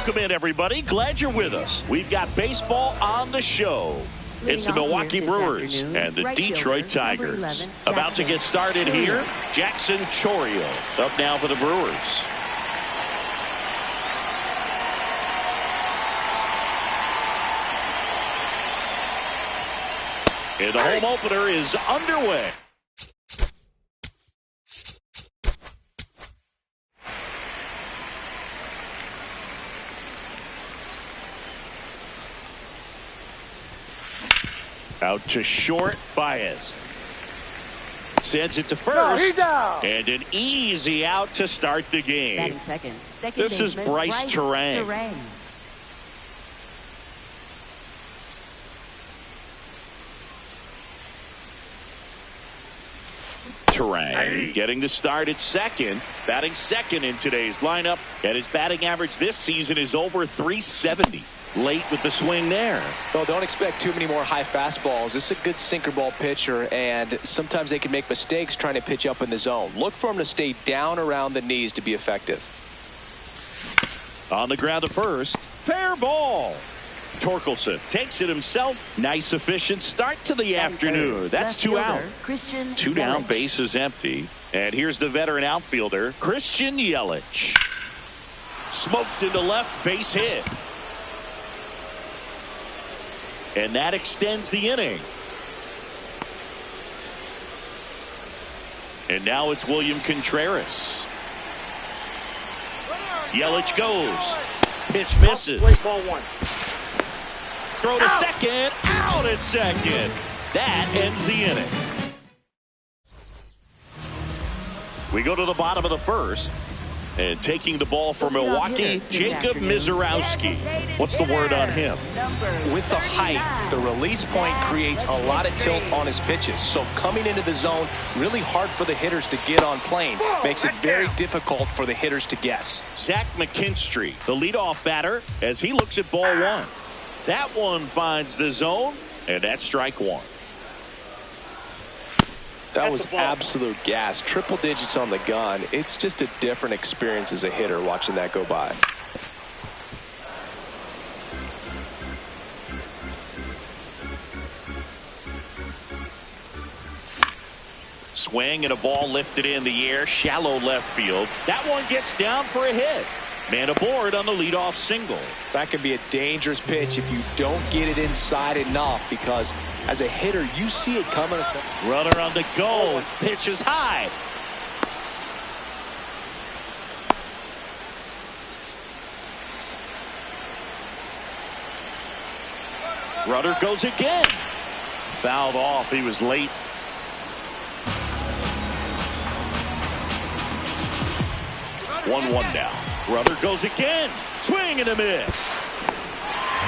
Welcome in, everybody. Glad you're with us. We've got baseball on the show. It's the Milwaukee Brewers and the Detroit Tigers. About to get started here. Jackson Chourio up now for the Brewers. And the home opener is underway. Out to short, Baez. Sends it to first. And an easy out to start the game. This is Bryce Terang. Terang getting the start at second. Batting second in today's lineup. And his batting average this season is over .370. Late with the swing there. Well, don't expect too many more high fastballs. This is a good sinker ball pitcher, and sometimes they can make mistakes trying to pitch up in the zone. Look for him to stay down around the knees to be effective. On the ground to first. Fair ball. Torkelson takes it himself. Nice efficient start to the afternoon. That's two out. Two down, base is empty. And here's the veteran outfielder, Christian Yelich. Smoked into left, base hit. And that extends the inning. And now it's William Contreras. Yelich goes. Pitch misses. Throw to second. Out at second. That ends the inning. We go to the bottom of the first. And taking the ball for Milwaukee, Jacob Mizorowski. What's the word on him? With the height, the release point creates a lot of tilt on his pitches. So coming into the zone, really hard for the hitters to get on plane. Makes it very difficult for the hitters to guess. Zach McKinstry, the leadoff batter, as he looks at ball one. That one finds the zone, and that's strike one. That was absolute gas. Triple digits on the gun. It's just a different experience as a hitter watching that go by. Swing and a ball lifted in the air, shallow left field. That one gets down for a hit. Man aboard on the leadoff single. That could be a dangerous pitch if you don't get it inside enough, because as a hitter, you see it coming. Runner on the go. Pitch is high. Runner goes again. Fouled off. He was late. One now. Runner goes again. Swing and a miss.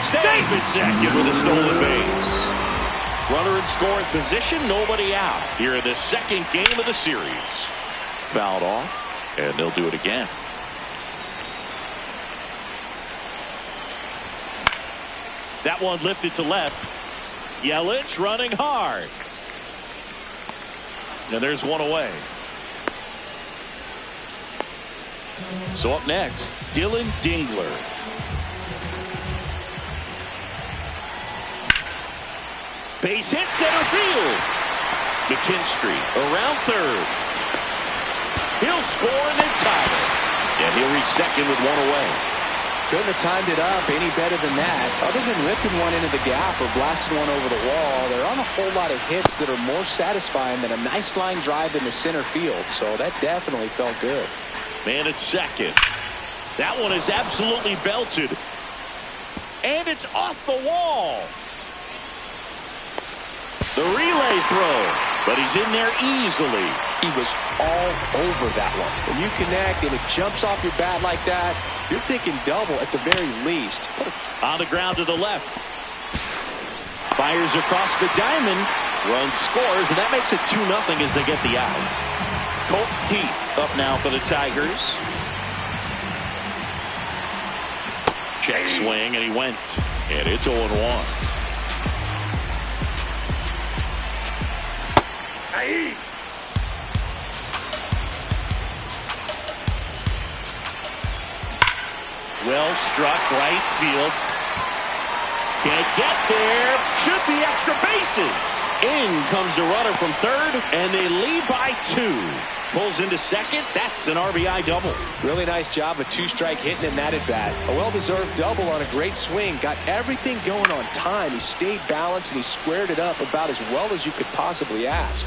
Safe at second with a stolen base. Runner in scoring position, nobody out here in the second game of the series. Fouled off, and they'll do it again. That one lifted to left. Yelich running hard. And there's one away. So up next, Dylan Dingler. Base hit center field. McKinstry around third. He'll score and then tie it. And he'll reach second with one away. Couldn't have timed it up any better than that. Other than ripping one into the gap or blasting one over the wall, there aren't a whole lot of hits that are more satisfying than a nice line drive in the center field. So that definitely felt good. Man at second. That one is absolutely belted. And it's off the wall. The relay throw. But he's in there easily. He was all over that one. When you connect and it jumps off your bat like that, you're thinking double at the very least. On the ground to the left. Fires across the diamond. Run scores, and that makes it 2-0 as they get the out. Colt Heath up now for the Tigers. Check swing, and he went. And it's 0-1. Well struck right field. Can't get there. Should be extra bases. In comes the runner from third, and they lead by 2. Pulls into second. That's an RBI double. Really nice job of 2-strike hitting in that at bat. A well-deserved double on a great swing. Got everything going on time. He stayed balanced and he squared it up about as well as you could possibly ask.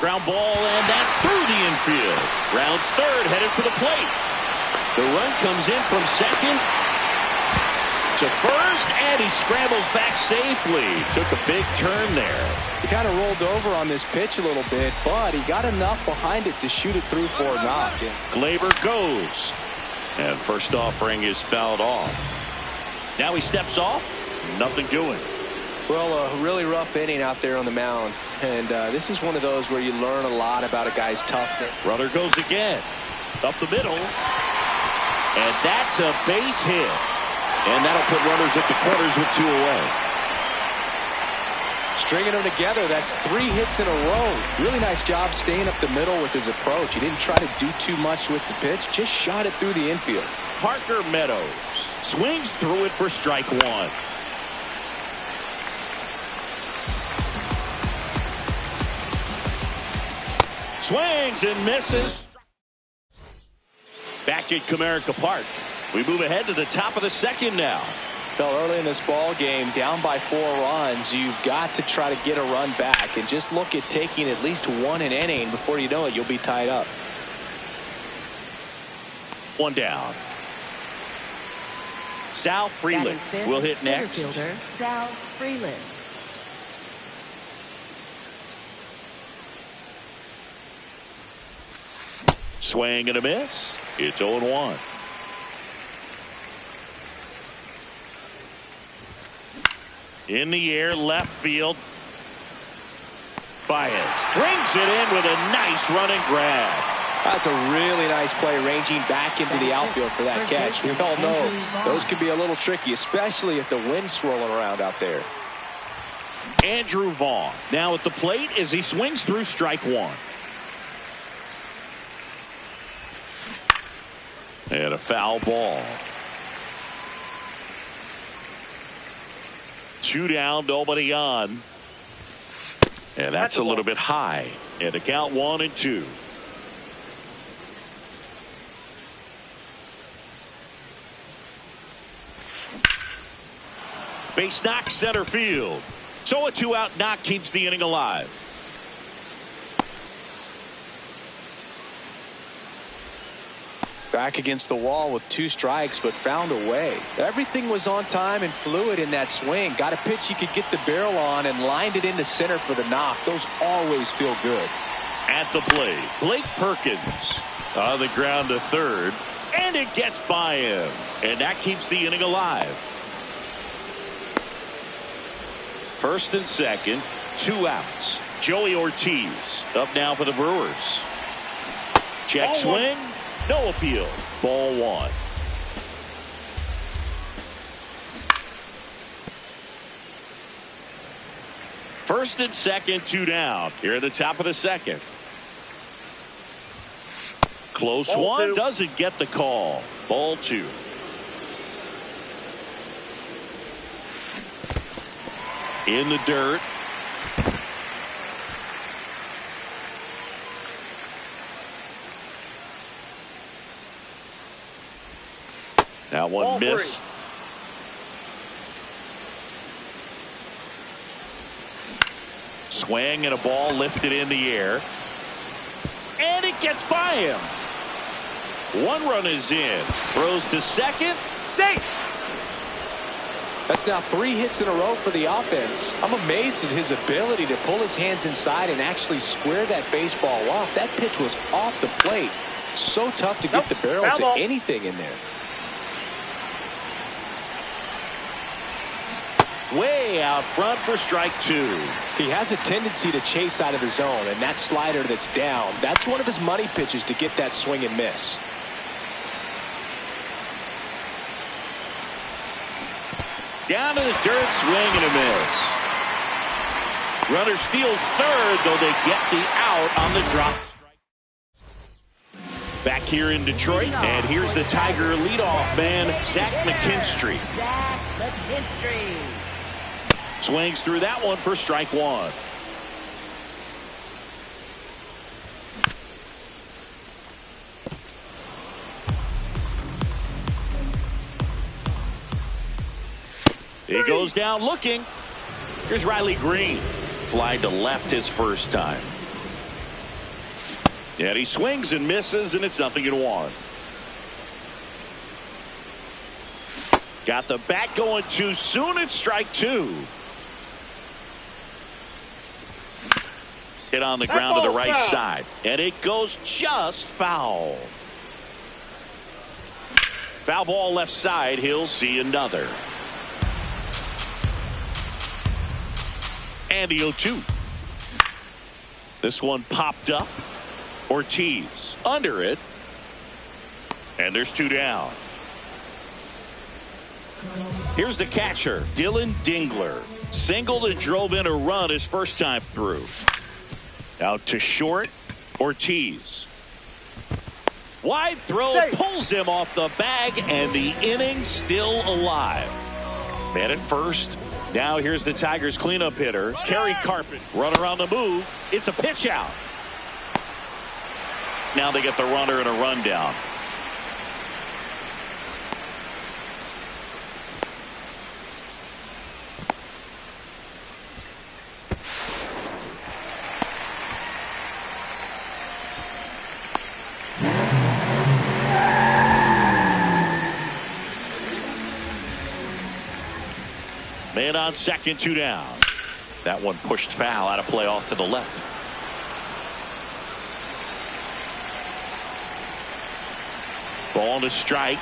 Ground ball, and that's through the infield. Rounds third, headed for the plate. The run comes in from second to first, and he scrambles back safely. Took a big turn there. He kind of rolled over on this pitch a little bit, but he got enough behind it to shoot it through for a knock. Glaber goes, and first offering is fouled off. Now he steps off. Nothing doing. Well, a really rough inning out there on the mound. And this is one of those where you learn a lot about a guy's toughness. Runner goes again. Up the middle. And that's a base hit. And that'll put runners at the corners with 2 away. Stringing them together, that's 3 hits in a row. Really nice job staying up the middle with his approach. He didn't try to do too much with the pitch. Just shot it through the infield. Parker Meadows swings through it for strike 1. Swings and misses. Back at Comerica Park. We move ahead to the top of the second now. Well, early in this ball game, down by 4 runs, you've got to try to get a run back and just look at taking at least 1 an inning. Before you know it, you'll be tied up. 1 down. Sal Freeland will hit next. Fielder, Sal Freeland. Swing and a miss. It's 0-1. In the air, left field. Baez brings it in with a nice running grab. That's a really nice play, ranging back into the outfield for that catch. We all know those can be a little tricky, especially if the wind's swirling around out there. Andrew Vaughn now at the plate as he swings through strike 1. And a foul ball. 2 down, nobody on. And that's a little bit high. And a count 1-2. Base knock, center field. So a 2-out knock keeps the inning alive. Back against the wall with 2 strikes, but found a way. Everything was on time and fluid in that swing. Got a pitch you could get the barrel on and lined it into center for the knock. Those always feel good. At the plate, Blake Perkins on the ground to third, and it gets by him. And that keeps the inning alive. First and second, 2 outs. Joey Ortiz up now for the Brewers. Check swing. No appeal. Ball 1. First and second, 2 down. Here at the top of the second. Close ball one. 2. Doesn't get the call. Ball 2. In the dirt. That one ball missed. 3. Swing and a ball lifted in the air. And it gets by him. 1 run is in. Throws to second. Safe. That's now 3 hits in a row for the offense. I'm amazed at his ability to pull his hands inside and actually square that baseball off. That pitch was off the plate. So tough to get the barrel to anything in there. Way out front for strike 2. He has a tendency to chase out of the zone, and that slider that's down, that's one of his money pitches to get that swing and miss. Down to the dirt, swing and a miss. Runner steals third, though they get the out on the drop. Back here in Detroit, and here's the Tiger leadoff man, Zach McKinstry. Zach McKinstry. Swings through that one for strike one. He goes down looking. Here's Riley Green. Fly to left his first time. And he swings and misses, and it's 0-1. Got the bat going too soon. It's strike two. Hit on the ground to the right side, and it goes just foul. Foul ball left side. He'll see another. And the 0-2. This one popped up. Ortiz under it. And there's two down. Here's the catcher, Dylan Dingler. Singled and drove in a run his first time through. Out to short, Ortiz. Wide throw pulls him off the bag, and the inning still alive. Man at first. Now here's the Tigers cleanup hitter, Kerry Carpet. Runner on the move. It's a pitch out. Now they get the runner and a rundown. Man on second, two down. That one pushed foul out of play off to the left. Ball to strike.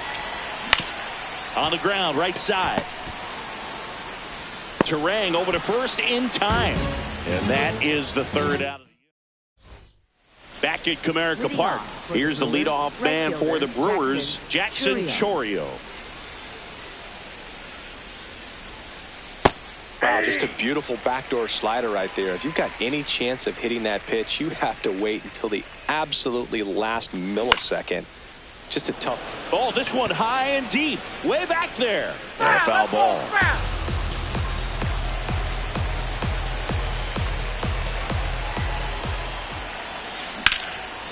On the ground, right side. Terang over to first in time. And that is the third out of the year. Back at Comerica Park. Here's the leadoff man for the Brewers, Jackson Chourio. Wow, just a beautiful backdoor slider right there. If you've got any chance of hitting that pitch, you have to wait until the absolutely last millisecond. Just a tough. Oh, this one high and deep. Way back there. And a foul ball.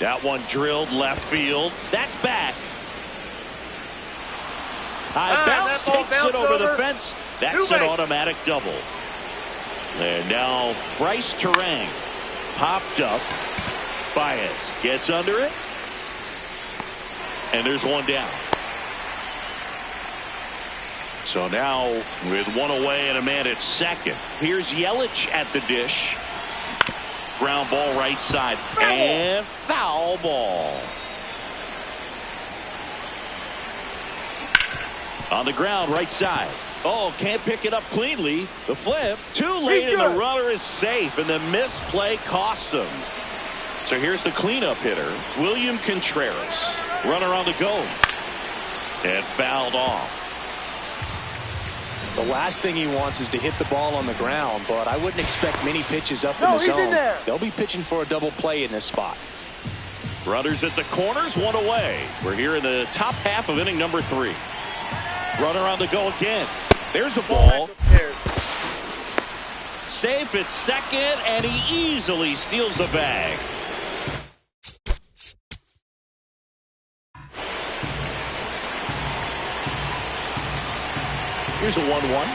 That one drilled left field. That's back. High bounce takes it over the fence. That's an automatic double. And now Bryce Terang popped up. Baez gets under it. And there's one down. So now with one away and a man at second. Here's Yelich at the dish. Ground ball right side. And foul ball. On the ground right side. Oh, can't pick it up cleanly. The flip. Too late, and the runner is safe. And the misplay costs him. So here's the cleanup hitter, William Contreras. Runner on the go. And fouled off. The last thing he wants is to hit the ball on the ground, but I wouldn't expect many pitches up in the zone. They'll be pitching for a double play in this spot. Runners at the corners, one away. We're here in the top half of inning number 3. Runner on the go again. There's a ball. Safe at second, and he easily steals the bag. Here's a 1-1.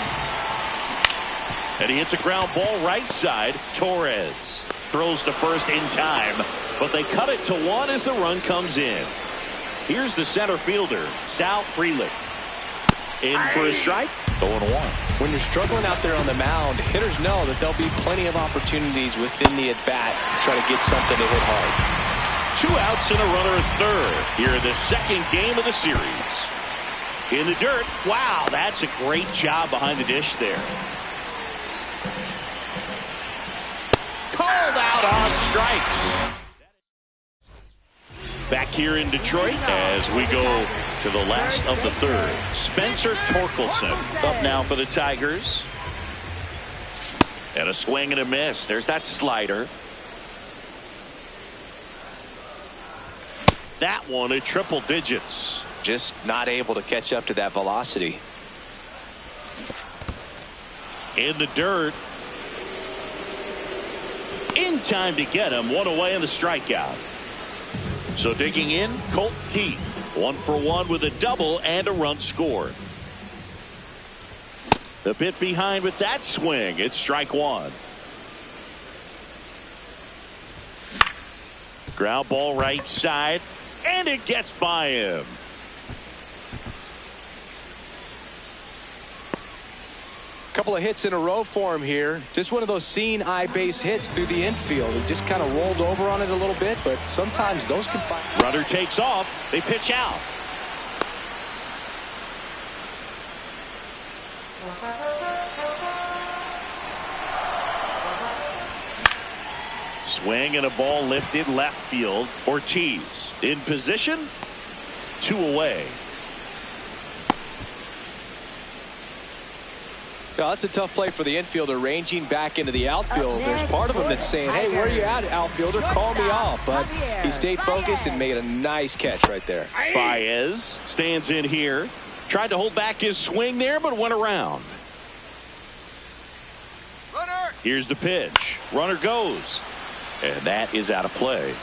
And he hits a ground ball right side. Torres throws to first in time, but they cut it to 1 as the run comes in. Here's the center fielder, Sal Frelick. In for a strike. 0-1. When you're struggling out there on the mound, hitters know that there'll be plenty of opportunities within the at-bat to try to get something to hit hard. 2 outs and a runner at third here in the second game of the series. In the dirt. Wow, that's a great job behind the dish there. Called out on strikes. Back here in Detroit as we go to the last of the third. Spencer Torkelson up now for the Tigers. And a swing and a miss. There's that slider. That one at triple digits. Just not able to catch up to that velocity. In the dirt. In time to get him. One away in the strikeout. So digging in, Colt Keith. 1 for 1 with a double and a run scored. A bit behind with that swing. It's strike one. Ground ball right side. And it gets by him. Couple of hits in a row for him here. Just one of those seeing eye base hits through the infield. He just kind of rolled over on it a little bit, but sometimes those can find. Runner takes off. They pitch out. Swing and a ball lifted left field. Ortiz in position. 2 away. Yeah, that's a tough play for the infielder, ranging back into the outfield. There's part of him that's saying, hey, where are you at, outfielder? Call me off. But he stayed focused and made a nice catch right there. Baez stands in here. Tried to hold back his swing there, but went around. Runner. Here's the pitch. Runner goes. And that is out of play.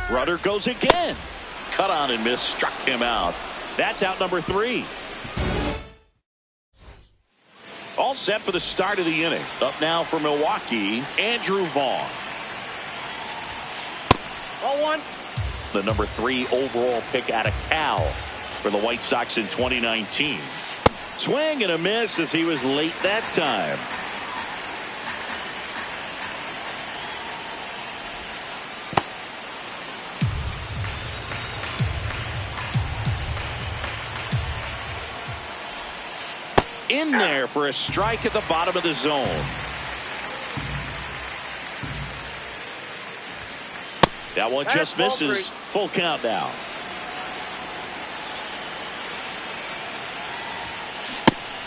Runner goes again. Cut on and miss. Struck him out. That's out number 3. All set for the start of the inning. Up now for Milwaukee, Andrew Vaughn. 0-1. The number 3 overall pick out of Cal for the White Sox in 2019. Swing and a miss as he was late that time. In there for a strike at the bottom of the zone. That one just misses. Full count now.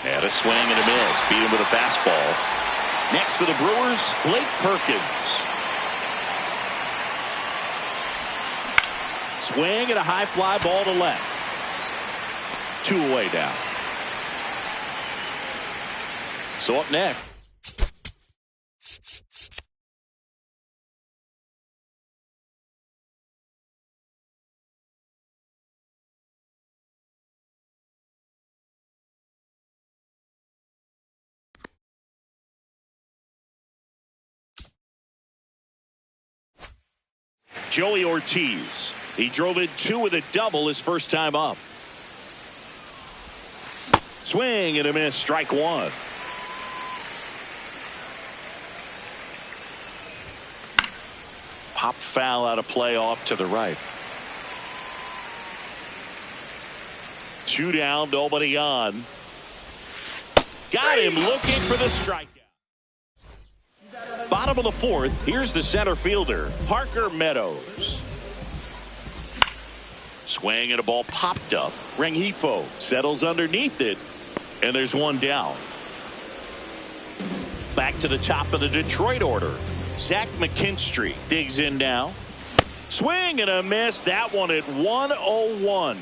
And a swing and a miss. Beat him with a fastball. Next for the Brewers, Blake Perkins. Swing and a high fly ball to left. 2 away now. So up next. Joey Ortiz. He drove in 2 with a double his first time up. Swing and a miss. Strike 1. Pop foul out of play off to the right. 2 down, nobody on. Got him looking for the strikeout. Bottom of the 4th, here's the center fielder, Parker Meadows. Swing and a ball popped up. Rengifo settles underneath it, and there's 1 down. Back to the top of the Detroit order. Zach McKinstry digs in now. Swing and a miss. That one at 1-0-1.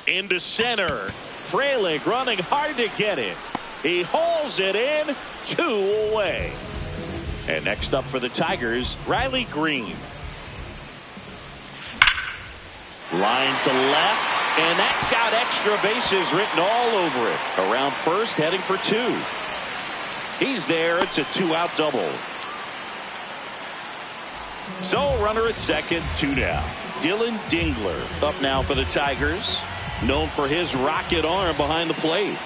Into center. Frelick running hard to get it. He hauls it in. 2 away. And next up for the Tigers, Riley Green. Line to left. And that's got extra bases written all over it. Around first, heading for 2. He's there. It's a 2-out double. So runner at second, 2 down. Dylan Dingler up now for the Tigers. Known for his rocket arm behind the plate.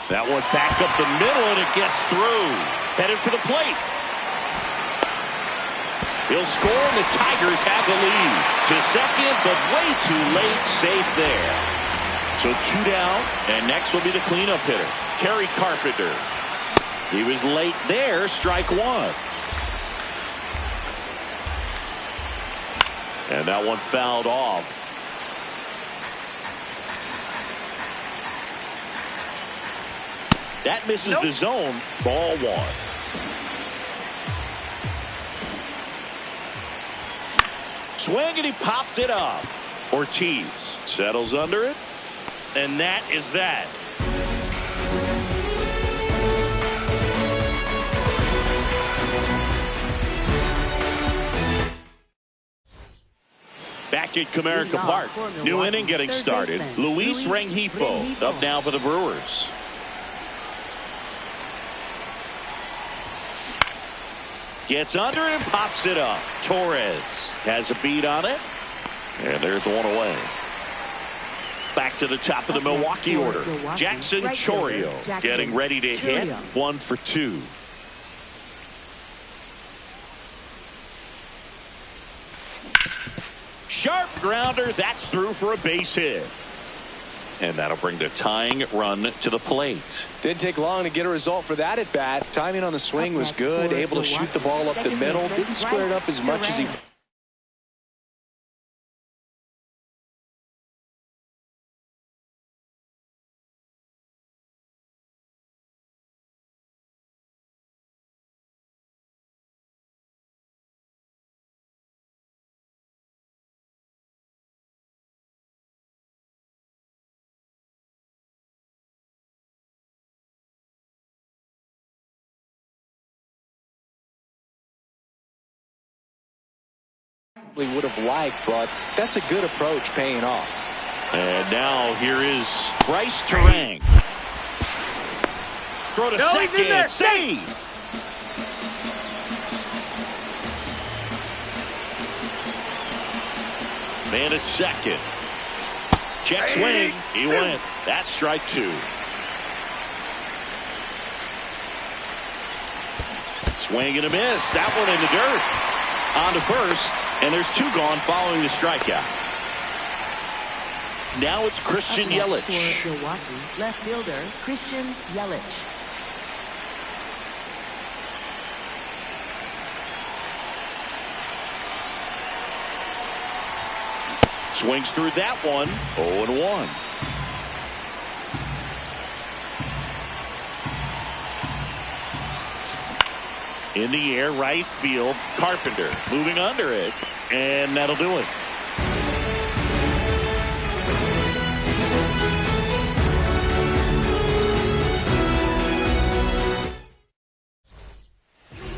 That one back up the middle and it gets through. Headed for the plate. He'll score and the Tigers have the lead. To second, but way too late. Safe there. So 2 down, and next will be the cleanup hitter, Kerry Carpenter. He was late there. Strike 1. And that one fouled off. That misses the zone. Ball one. Swing, and he popped it up. Ortiz settles under it. And that is that. Back at Comerica Park. New inning getting started. Luis Rengifo up now for the Brewers. Gets under it and pops it up. Torres has a beat on it. And there's one away. Back to the top of the Milwaukee order. Jackson Chourio getting ready to hit. 1 for 2. Sharp grounder. That's through for a base hit. And that'll bring the tying run to the plate. Didn't take long to get a result for that at bat. Timing on the swing was good. Able to shoot the ball up the middle. Didn't square it up as much as he. Would have liked, but that's a good approach paying off. And now here is Bryce Terang. Throw to second. Save. Man at second. Check swing. He went. That's strike 2. Swing and a miss. That one in the dirt. On to first. And there's 2 gone following the strikeout. Now it's Christian Yelich. For Milwaukee, left fielder Christian Yelich. Swings through that one. 0-1. In the air, right field. Carpenter moving under it, and that'll do it.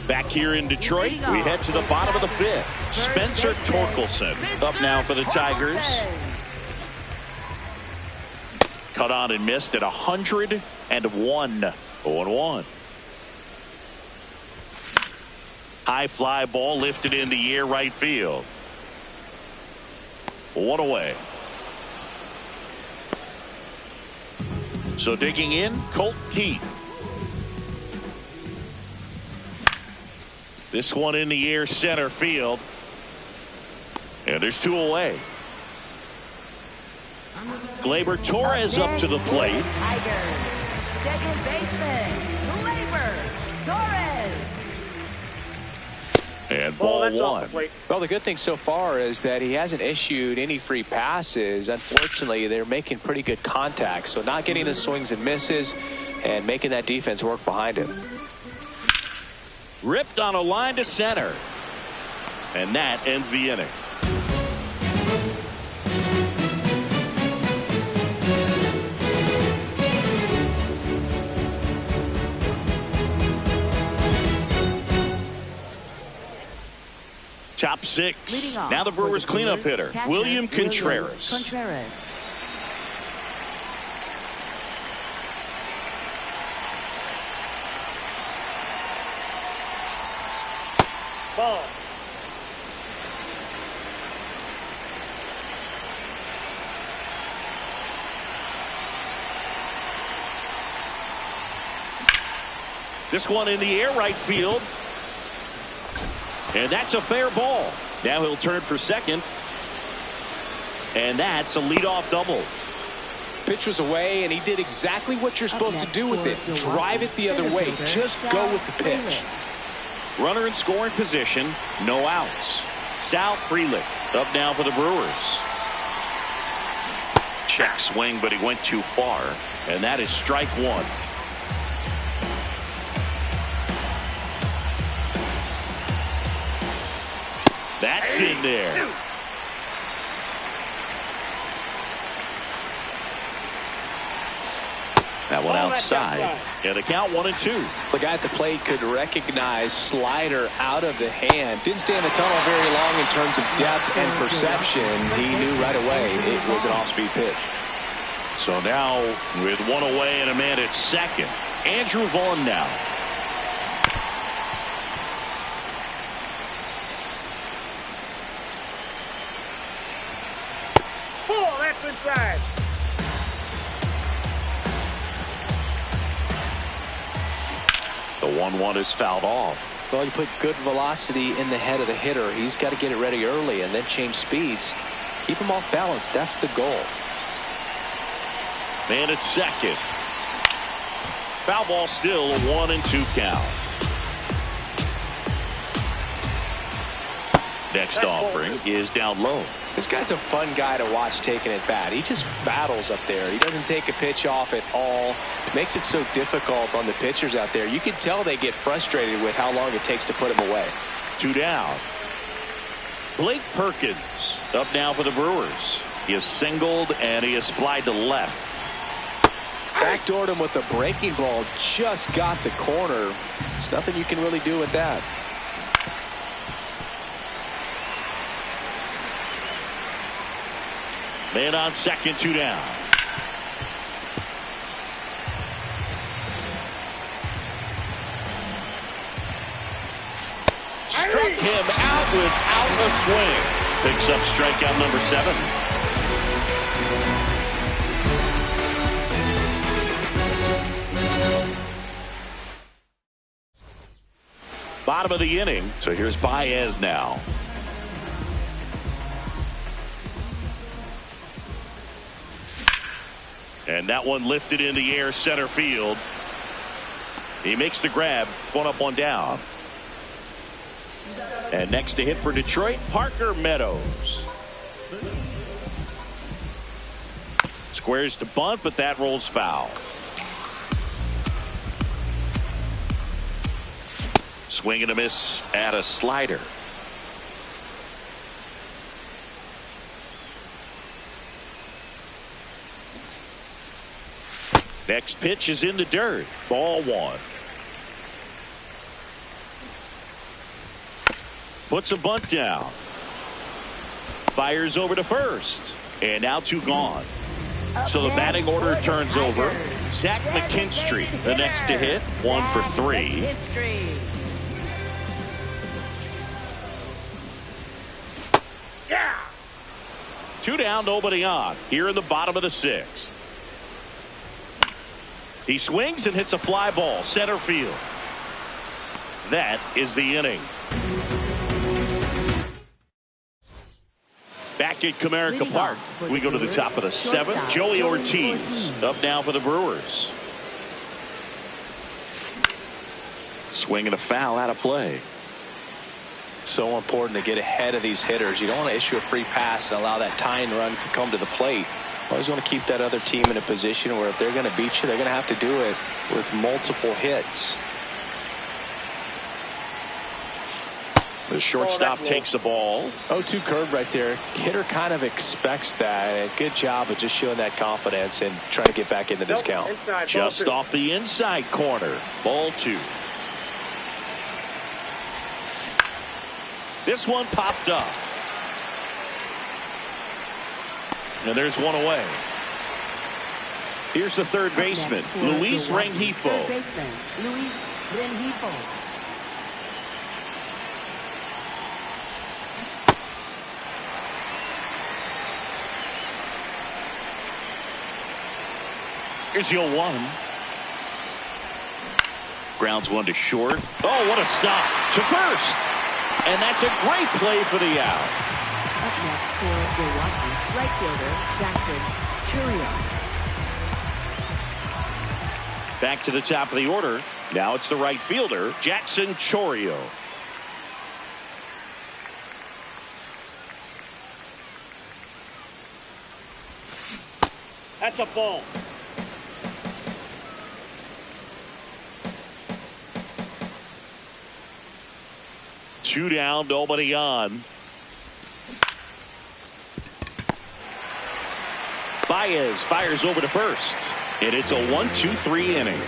Back here in Detroit, we head to the bottom of the 5th. Spencer Torkelson up now for the Tigers. Cut on and missed at 101. 0-1. High fly ball lifted in the air, right field. 1 away. So digging in, Colt Keith. This one in the air, center field. And there's 2 away. Gleyber Torres up to the plate. Tigers, second baseman Gleyber Torres. And ball 1. Well, the good thing so far is that he hasn't issued any free passes. Unfortunately, they're making pretty good contact. So not getting the swings and misses and making that defense work behind him. Ripped on a line to center. And that ends the inning. Top 6. Now the Brewers cleanup hitter, William Contreras. Ball. This one in the air, right field. And that's a fair ball. Now he'll turn for second. And that's a leadoff double. Pitch was away, and he did exactly what you're supposed to do with it. Drive it the other way. Just go with the pitch. Runner in scoring position. No outs. Sal Frelick up now for the Brewers. Check swing, but he went too far. And that is strike 1. Gets in there. That one outside. And the count 1-2. The guy at the plate could recognize slider out of the hand. Didn't stay in the tunnel very long in terms of depth and perception. He knew right away it was an off-speed pitch. So now with one away and a man at second, Andrew Vaughn now. Oh, that's inside. The 1-1 is fouled off. Well, you put good velocity in the head of the hitter. He's got to get it ready early and then change speeds. Keep him off balance. That's the goal. Man at second. Foul ball still, a 1-2 count. Next offering is down low. This guy's a fun guy to watch taking at bat. He just battles up there. He doesn't take a pitch off at all. Makes it so difficult on the pitchers out there. You can tell they get frustrated with how long it takes to put him away. 2 down. Blake Perkins up now for the Brewers. He is singled and he is flied to left. Backdoored him with a breaking ball. Just got the corner. There's nothing you can really do with that. Man on second, 2 down. Struck him out without a swing. Picks up strikeout number 7. Bottom of the inning. So here's Baez now. And that one lifted in the air center field. He makes the grab. 1 up, 1 down. And next to hit for Detroit, Parker Meadows. Squares to bunt, but that rolls foul. Swing and a miss at a slider. Next pitch is in the dirt. Ball 1. Puts a bunt down. Fires over to first. And now 2 gone. So the batting order turns over. Zach McKinstry, the next to hit. 1 for 3. Yeah. 2 down, nobody on. Here in the bottom of the 6th. He swings and hits a fly ball center field. That is the inning. Back at Comerica Park, we go to the top of the 7th. Joey Ortiz up now for the Brewers. Swing and a foul out of play. So important to get ahead of these hitters. You don't want to issue a free pass and allow that tying run to come to the plate. Always want to keep that other team in a position where if they're going to beat you, they're going to have to do it with multiple hits. The shortstop takes the ball. 0-2 curve right there. Hitter kind of expects that. Good job of just showing that confidence and trying to get back into this count. Inside, Just off the inside corner. Ball 2. This one popped up. And there's 1 away. Here's the third baseman, Luis Rengifo. Third baseman, Luis Rengifo. Here's 0-1. Grounds 1 to short. Oh, what a stop to first. And that's a great play for the out. Up next for Milwaukee, right fielder Jackson Chourio. Back to the top of the order. Now it's the right fielder, Jackson Chourio. That's a ball. Two down, nobody on. Baez fires over to first. And it's a 1-2-3 inning.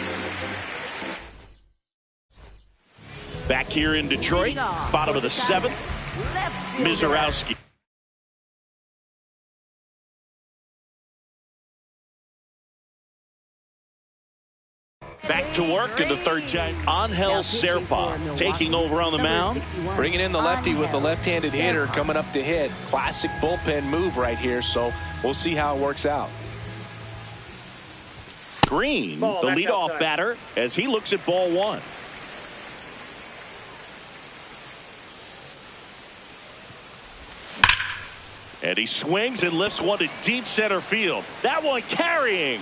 Back here in Detroit, bottom of the 7th, Mizorowski. Back to work in the third time. Angel Serpa taking over on the mound. Bringing in the lefty with the left-handed hitter coming up to hit. Classic bullpen move right here, so we'll see how it works out. Green, the leadoff batter, as he looks at ball 1. And he swings and lifts one to deep center field. That one carrying.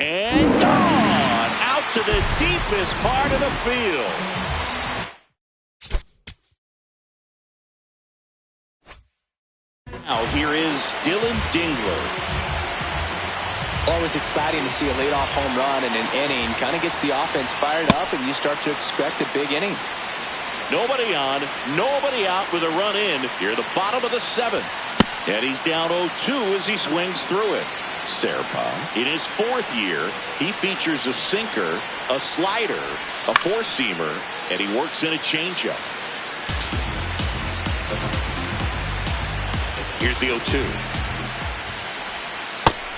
And gone out to the deepest part of the field. Now here is Dylan Dingler. Always exciting to see a leadoff home run in an inning. Kind of gets the offense fired up, and you start to expect a big inning. Nobody on, nobody out with a run in here at the bottom of the 7th. And he's down 0-2 as he swings through it. Serpa, in his 4th year, he features a sinker, a slider, a four-seamer, and he works in a changeup. Here's the 0-2.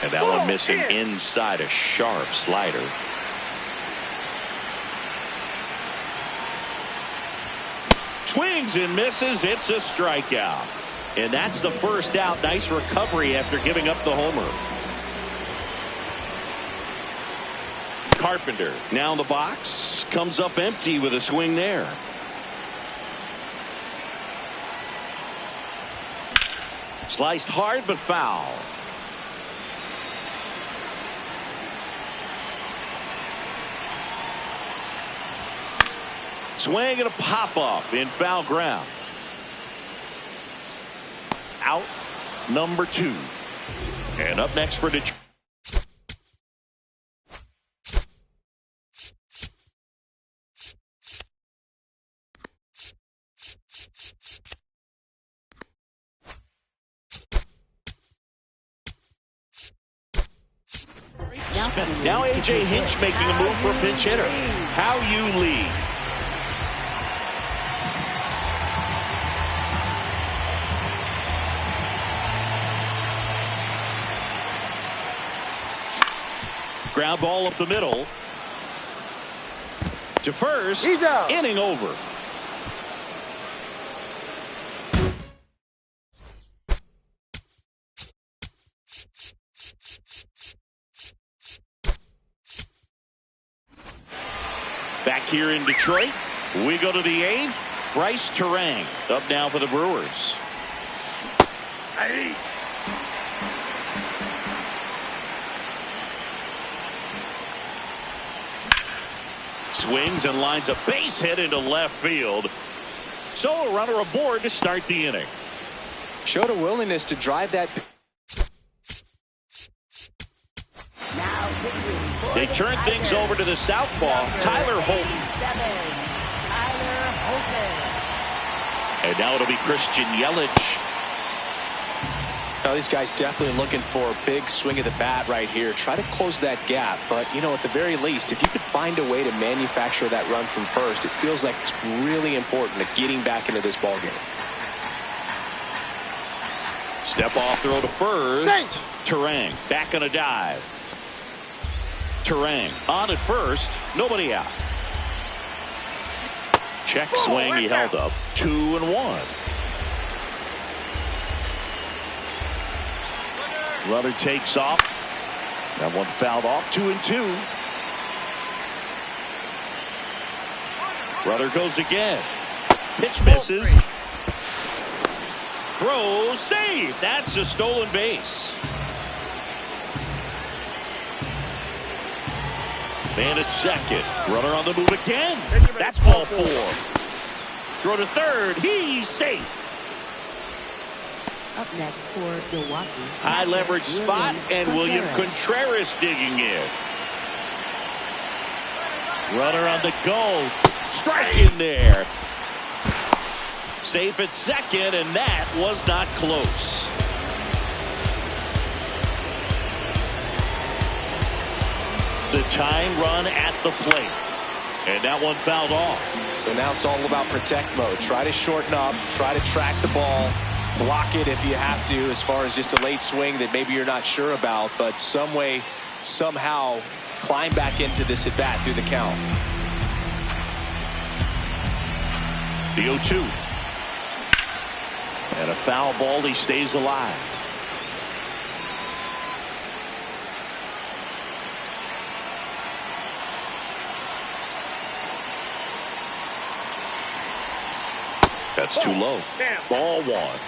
And that one missing inside a sharp slider. Swings and misses. It's a strikeout. And that's the first out. Nice recovery after giving up the homer. Carpenter now in the box. Comes up empty with a swing there. Sliced hard but foul. Swing and a pop-up in foul ground. Out number 2. And up next for Detroit. Now A.J. Hinch making a move for a pinch hitter. How you lead. Ground ball up the middle. To first. Inning over. Back here in Detroit, we go to the 8th. Bryce Terang up now for the Brewers. Swings and lines a base hit into left field. So a runner aboard to start the inning. Showed a willingness to drive that. They turn things over to the southpaw, Tyler Holton. And now it'll be Christian Yelich. Now these guys definitely looking for a big swing of the bat right here. Try to close that gap. But, you know, at the very least, if you could find a way to manufacture that run from first, it feels like it's really important to getting back into this ballgame. Step off throw to first. Terang back on a dive. Terang on at first. Nobody out. Check swing. He held up. 2-1. Runner takes off. That one fouled off. 2-2. Runner goes again. Pitch misses. Throw save. That's a stolen base. Man at second. Runner on the move again. That's ball 4. Throw to third. He's safe. Up next for Milwaukee. High leverage spot, and William Contreras digging in. Runner on the go. Strike in there. Safe at second, and that was not close. The tying run at the plate. And that one fouled off. So now it's all about protect mode. Try to shorten up. Try to track the ball. Block it if you have to, as far as just a late swing that maybe you're not sure about. But some way, somehow, climb back into this at bat through the count. The 0-2. And a foul ball. He stays alive. That's too low. Ball one.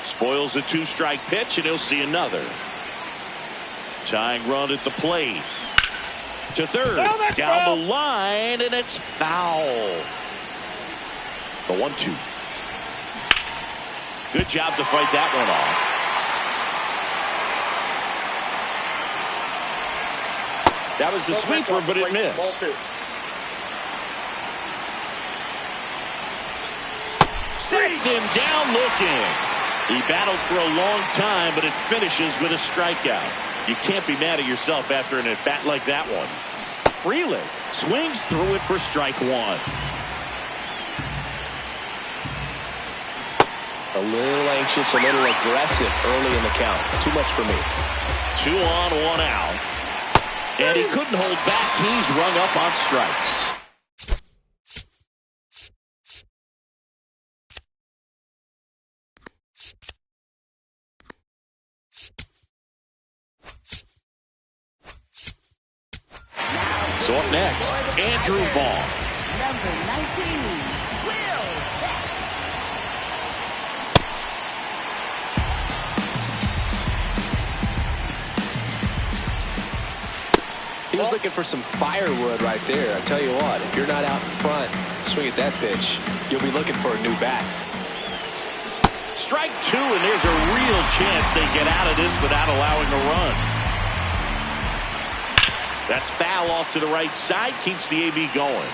Spoils the 2-strike pitch, and he'll see another. Tying run at the plate. To third. Down the line, and it's foul. The 1-2. Good job to fight that one off. That was the sweeper, but it missed. Sets him down looking. He battled for a long time, but it finishes with a strikeout. You can't be mad at yourself after an at-bat like that one. Freeland swings through it for strike one. A little anxious, a little aggressive early in the count. Too much for me. 2 on, 1 out. And he couldn't hold back. He's rung up on strikes. So up next, Andrew Vaughn. Number 19, Will. He was looking for some firewood right there. I tell you what, if you're not out in front, swing at that pitch, you'll be looking for a new bat. Strike 2, and there's a real chance they get out of this without allowing a run. That's foul off to the right side, keeps the AB going.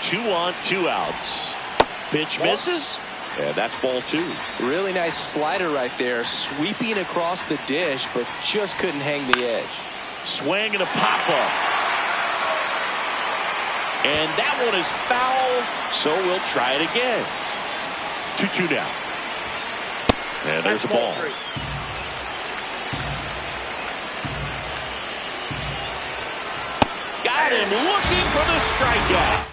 2 on, 2 outs. Pitch misses, and that's ball 2. Really nice slider right there, sweeping across the dish, but just couldn't hang the edge. Swing and a pop-up. And that one is foul, so we'll try it again. 2-2 now. And there's a ball. Got him looking for the strikeout.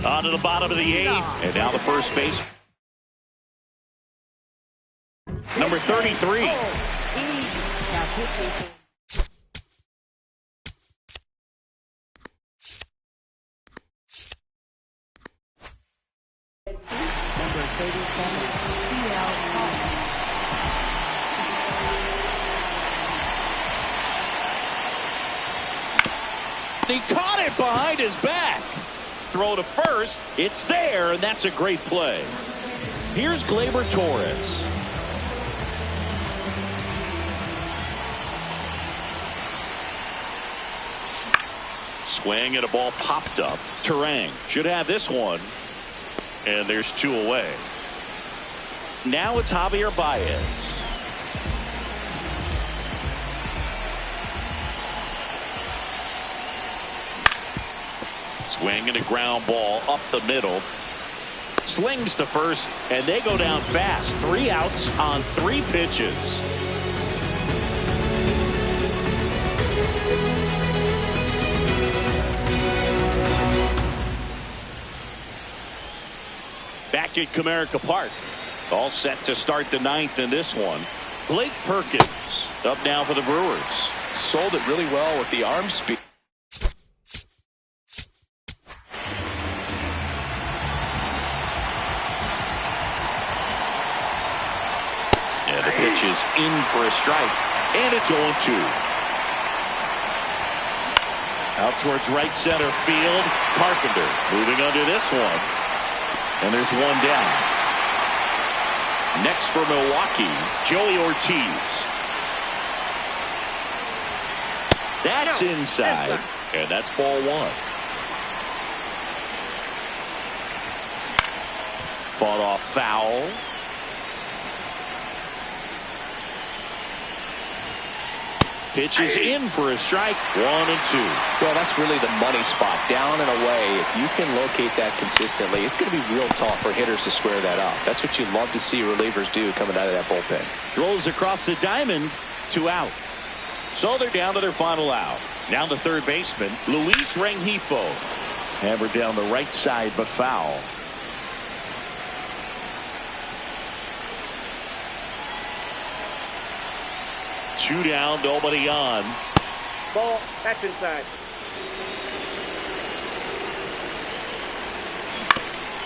On to the bottom of the 8th, and now the first base. Number 33. Now pitching. Number 37, TFL. He caught it behind his back. Throw to first. It's there, and that's a great play. Here's Gleyber Torres. Swing and a ball popped up. Terang should have this one. And there's 2 away. Now it's Javier Baez. Swing and a ground ball up the middle. Slings to first, and they go down fast. 3 outs on 3 pitches. Back at Comerica Park. All set to start the 9th in this one. Blake Perkins up now for the Brewers. Sold it really well with the arm speed. And the pitch is in for a strike. And it's 0-2. Out towards right center field. Carpenter moving under this one. And there's 1 down. Next for Milwaukee, Joey Ortiz. That's inside. And that's ball 1. Fought off foul. Pitches in for a strike. 1-2. Well, that's really the money spot. Down and away. If you can locate that consistently, it's going to be real tough for hitters to square that up. That's what you love to see relievers do coming out of that bullpen. Throws across the diamond. 2 out. So they're down to their final out. Now the third baseman, Luis Rengifo. Hammered down the right side, but foul. Two down, nobody on. Ball, that's inside.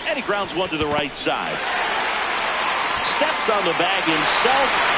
And he grounds one to the right side. Steps on the bag himself.